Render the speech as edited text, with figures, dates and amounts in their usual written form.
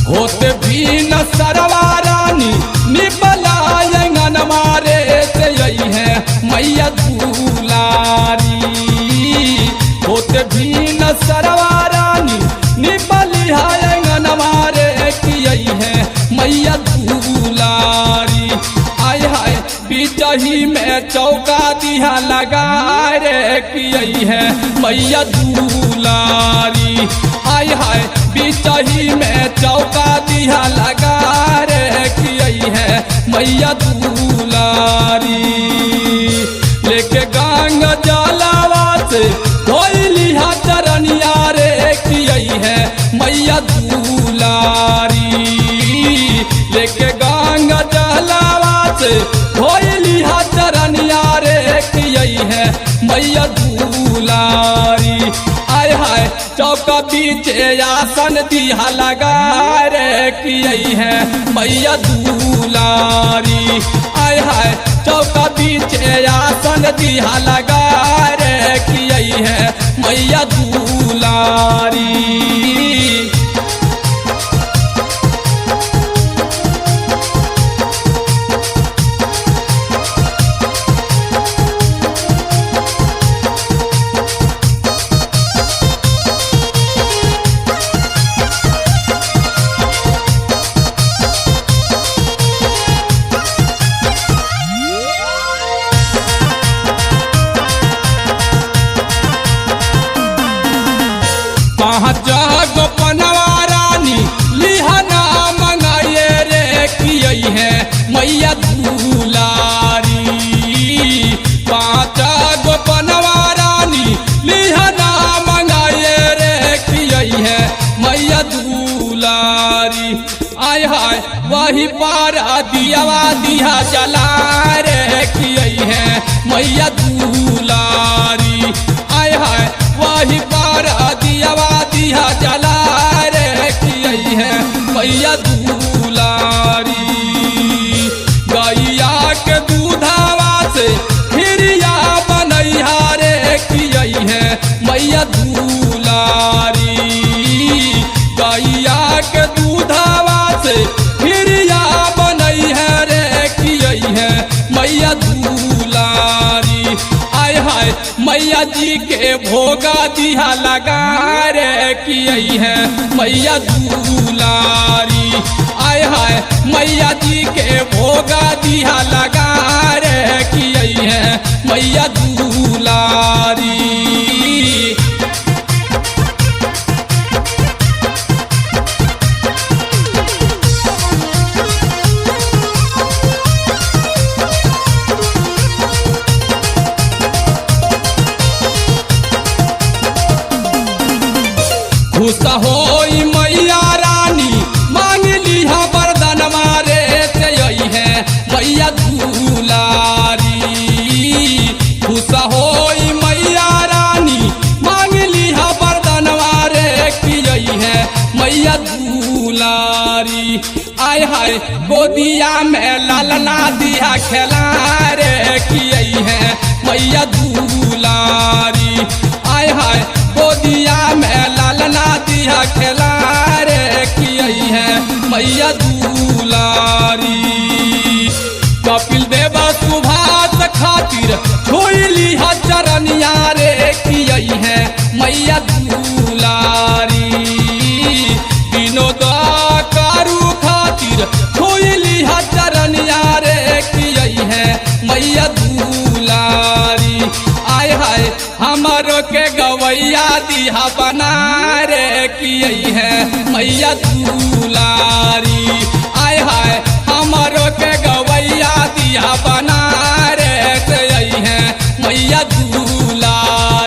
होते भी न सरवा रानी निपलायंगन मारे ते यही है मैया दुलारी। होते भी न सरवा रानी निपलायंगन मारे कि यही है मैया दुलारी। आय हाय बिचही में चौका दिया लगा रे कि यही है मैया दुलारी। आय हाय बिचही में चौका दिया लगा रे कि यही है मैया दुलारी। लेके गंगा जलावा से धोइली हा चरनिया रे कि यही है मैया दुलारी। लेके गंगा जलावा से धोइली हा चरनिया रे कि यही है मैया दुलारी। आय हाय चौका पीछे आसन दिया लगा रे कि यही है मैया दुलारी। आय हाय चौका पीछे आसन दिया लगा रे कि यही है मैया दुलारी। गोपनवा रानी लिहाना मंगाए रे कि यही है मैया दुलारी। पाँच गोपनवा रानी लिहाना मंगाए रे कि यही है मैया दुलारी। आय हाय वही पार दियावा दिया जला रे कि यही है मैया दुलारी। आय हाय वही पार दियावा दिया जला रे कि यही है मैया दुलारी। गैया के दूधावा से खीरिया बनैया रे कि यही है मैया दुलारी। गैया के दूधावा से खीरिया बनैया रे कि यही है मैया दुलारी। आय हाय मैया जी के भोगा दिया लगा रे कि यही है मैया दुलारी। आय हाय मैया जी के भोगा दिया लगा रे कि यही है मैया दुलारी। खुश होई मैया रानी मांग लिहा वरदान मारे ते यही है मैया दुलारी। खुश होई मैया रानी मांग लिहा वरदान मारे कि यही है मैया दुलारी। आय हाय गोदिया में लालना दिया खेला रे कि यही है मैया दुलारी। आय हाय गोदिया में लालना दिया खेला रे कि यही है मैया दुलारी। कपिल देव सुभाष खातिर छोइली हा चरनिया रे कि यही है मैया दुलारी। विनोद कारू खातिर छोइली हा चरनिया रे कि यही है मैया दुलारी। आय हाय हमारो के गवैया दिया बना रे कि यही है मैया दुलारी। आय हाय